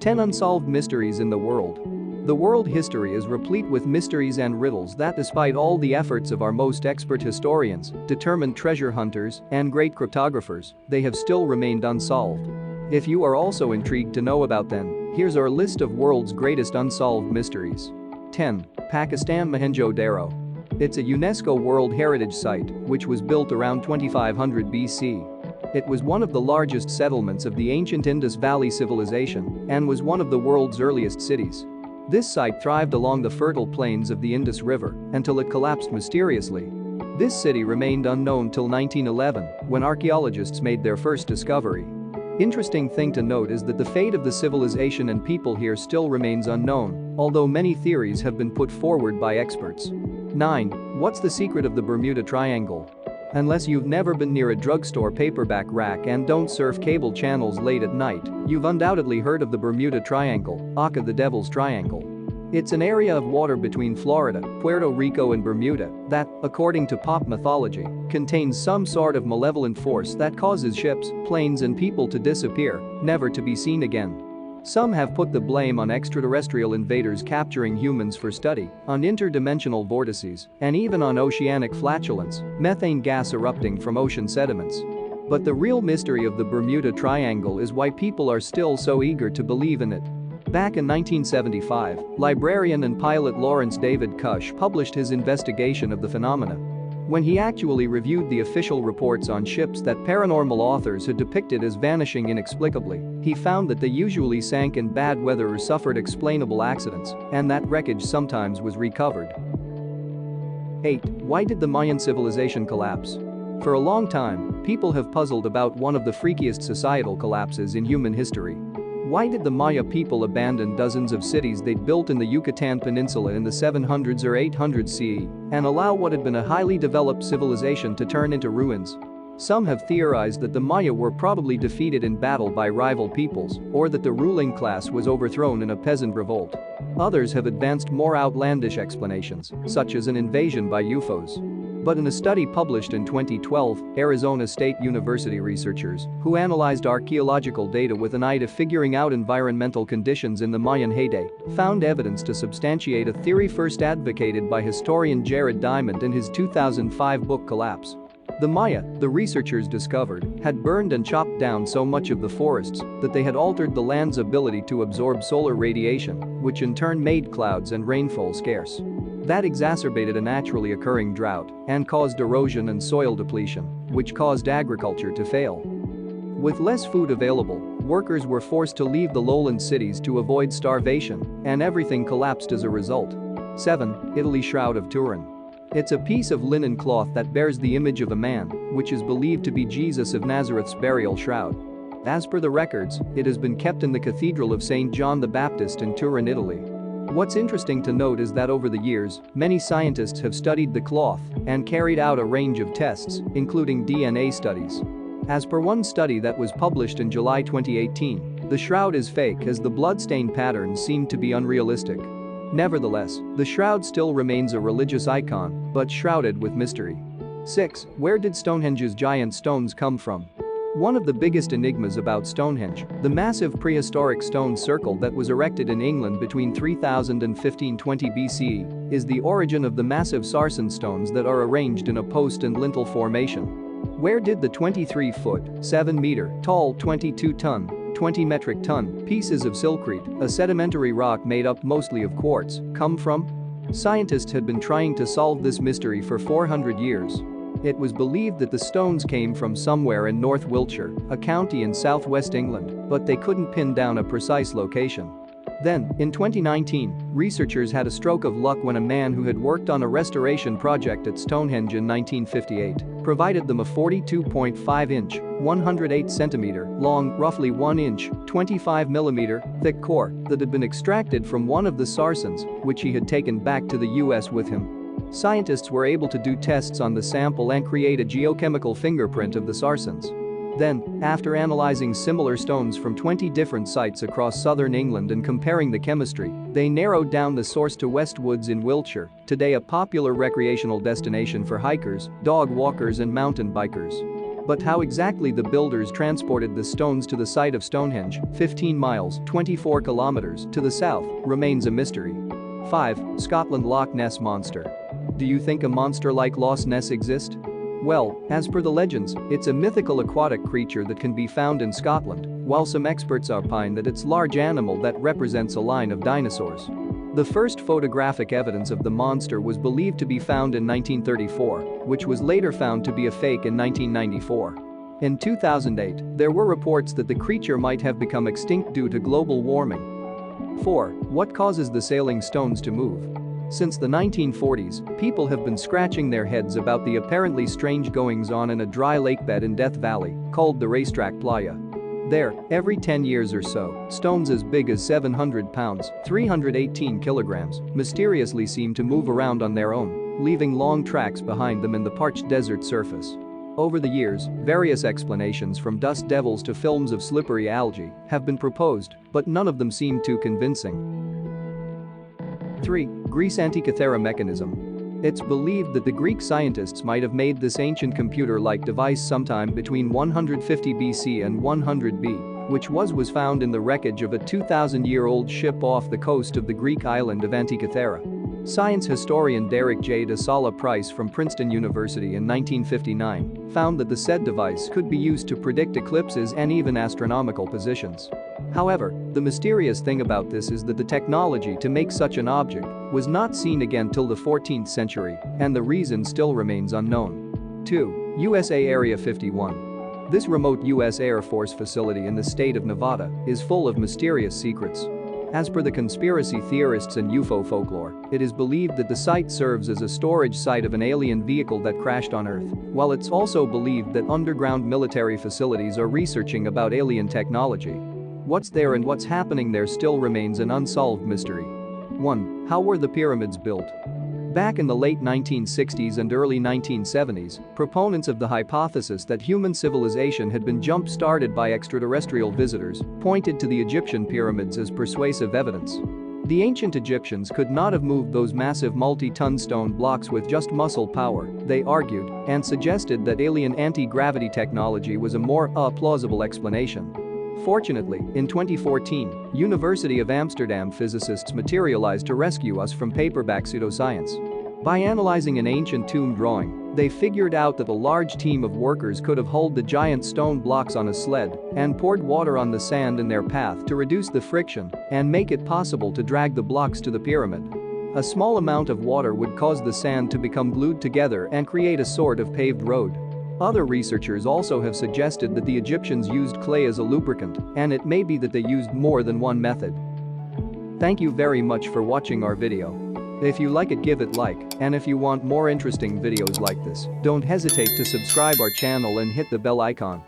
10 Unsolved Mysteries in the World. The world history is replete with mysteries and riddles that, despite all the efforts of our most expert historians, determined treasure hunters, and great cryptographers, they have still remained unsolved. If you are also intrigued to know about them, here's our list of world's greatest unsolved mysteries. 10. Pakistan Mohenjo-Daro. It's a UNESCO World Heritage Site, which was built around 2500 BC. It was one of the largest settlements of the ancient Indus Valley civilization and was one of the world's earliest cities. This site thrived along the fertile plains of the Indus River until it collapsed mysteriously. This city remained unknown till 1911, when archaeologists made their first discovery. Interesting thing to note is that the fate of the civilization and people here still remains unknown, although many theories have been put forward by experts. 9. What's the secret of the Bermuda Triangle? Unless you've never been near a drugstore paperback rack and don't surf cable channels late at night, you've undoubtedly heard of the Bermuda Triangle, aka the Devil's Triangle. It's an area of water between Florida, Puerto Rico and Bermuda that, according to pop mythology, contains some sort of malevolent force that causes ships, planes and people to disappear, never to be seen again. Some have put the blame on extraterrestrial invaders capturing humans for study, on interdimensional vortices, and even on oceanic flatulence, methane gas erupting from ocean sediments. But the real mystery of the Bermuda Triangle is why people are still so eager to believe in it. Back in 1975, librarian and pilot Lawrence David Cush published his investigation of the phenomena. When he actually reviewed the official reports on ships that paranormal authors had depicted as vanishing inexplicably, he found that they usually sank in bad weather or suffered explainable accidents, and that wreckage sometimes was recovered. 8. Why did the Mayan civilization collapse? For a long time, people have puzzled about one of the freakiest societal collapses in human history. Why did the Maya people abandon dozens of cities they'd built in the Yucatan Peninsula in the 700s or 800s CE and allow what had been a highly developed civilization to turn into ruins? Some have theorized that the Maya were probably defeated in battle by rival peoples or that the ruling class was overthrown in a peasant revolt. Others have advanced more outlandish explanations, such as an invasion by UFOs. But in a study published in 2012, Arizona State University researchers, who analyzed archaeological data with an eye to figuring out environmental conditions in the Mayan heyday, found evidence to substantiate a theory first advocated by historian Jared Diamond in his 2005 book Collapse. The Maya, the researchers discovered, had burned and chopped down so much of the forests that they had altered the land's ability to absorb solar radiation, which in turn made clouds and rainfall scarce. That exacerbated a naturally occurring drought and caused erosion and soil depletion, which caused agriculture to fail. With less food available, workers were forced to leave the lowland cities to avoid starvation, and everything collapsed as a result. 7. Italy Shroud of Turin. It's a piece of linen cloth that bears the image of a man, which is believed to be Jesus of Nazareth's burial shroud. As per the records, it has been kept in the Cathedral of St. John the Baptist in Turin, Italy. What's interesting to note is that over the years, many scientists have studied the cloth and carried out a range of tests, including DNA studies. As per one study that was published in July 2018, the shroud is fake as the bloodstain patterns seem to be unrealistic. Nevertheless, the shroud still remains a religious icon, but shrouded with mystery. 6. Where did Stonehenge's giant stones come from? One of the biggest enigmas about Stonehenge, the massive prehistoric stone circle that was erected in England between 3000 and 1520 BCE, is the origin of the massive sarsen stones that are arranged in a post and lintel formation. Where did the 23-foot, 7-meter tall, 22-ton, 20 metric ton pieces of silcrete, a sedimentary rock made up mostly of quartz, come from? Scientists had been trying to solve this mystery for 400 years. It was believed that the stones came from somewhere in North Wiltshire, a county in southwest England, but they couldn't pin down a precise location. Then, in 2019, researchers had a stroke of luck when a man who had worked on a restoration project at Stonehenge in 1958 provided them a 42.5-inch, 108-centimeter long, roughly 1-inch, 25-millimeter thick core that had been extracted from one of the sarsens, which he had taken back to the US with him. Scientists were able to do tests on the sample and create a geochemical fingerprint of the sarsens. Then, after analyzing similar stones from 20 different sites across southern England and comparing the chemistry, they narrowed down the source to West Woods in Wiltshire, today a popular recreational destination for hikers, dog walkers and mountain bikers. But how exactly the builders transported the stones to the site of Stonehenge, 15 miles (24 kilometers) to the south, remains a mystery. 5. Scotland Loch Ness Monster. Do you think a monster like Loch Ness exists? Well, as per the legends, it's a mythical aquatic creature that can be found in Scotland, while some experts opine that it's a large animal that represents a line of dinosaurs. The first photographic evidence of the monster was believed to be found in 1934, which was later found to be a fake in 1994. In 2008, there were reports that the creature might have become extinct due to global warming. 4. What causes the sailing stones to move? Since the 1940s, people have been scratching their heads about the apparently strange goings-on in a dry lakebed in Death Valley, called the Racetrack Playa. There, every 10 years or so, stones as big as 700 pounds, 318 kilograms, mysteriously seem to move around on their own, leaving long tracks behind them in the parched desert surface. Over the years, various explanations from dust devils to films of slippery algae have been proposed, but none of them seem too convincing. 3. Greece Antothera mechanism. It's believed that the Greek scientists might have made this ancient computer-like device sometime between 150 BC and 100 B, which was found in the wreckage of a 2,000-year-old ship off the coast of the Greek island of Antothera. Science historian Derek J. de Sala Price from Princeton University in 1959 found that the said device could be used to predict eclipses and even astronomical positions. However, the mysterious thing about this is that the technology to make such an object was not seen again till the 14th century, and the reason still remains unknown. 2. USA Area 51. This remote U.S. Air Force facility in the state of Nevada is full of mysterious secrets. As per the conspiracy theorists and UFO folklore, it is believed that the site serves as a storage site of an alien vehicle that crashed on Earth, while it's also believed that underground military facilities are researching about alien technology. What's there and what's happening there still remains an unsolved mystery. 1. How were the pyramids built? Back in the late 1960s and early 1970s, proponents of the hypothesis that human civilization had been jump-started by extraterrestrial visitors pointed to the Egyptian pyramids as persuasive evidence. The ancient Egyptians could not have moved those massive multi-ton stone blocks with just muscle power, they argued, and suggested that alien anti-gravity technology was a more plausible explanation. Fortunately, in 2014, University of Amsterdam physicists materialized to rescue us from paperback pseudoscience. By analyzing an ancient tomb drawing, they figured out that a large team of workers could have hauled the giant stone blocks on a sled and poured water on the sand in their path to reduce the friction and make it possible to drag the blocks to the pyramid. A small amount of water would cause the sand to become glued together and create a sort of paved road. Other researchers also have suggested that the Egyptians used clay as a lubricant, and it may be that they used more than one method. Thank you very much for watching our video. If you like it, give it like, and if you want more interesting videos like this, don't hesitate to subscribe our channel and hit the bell icon.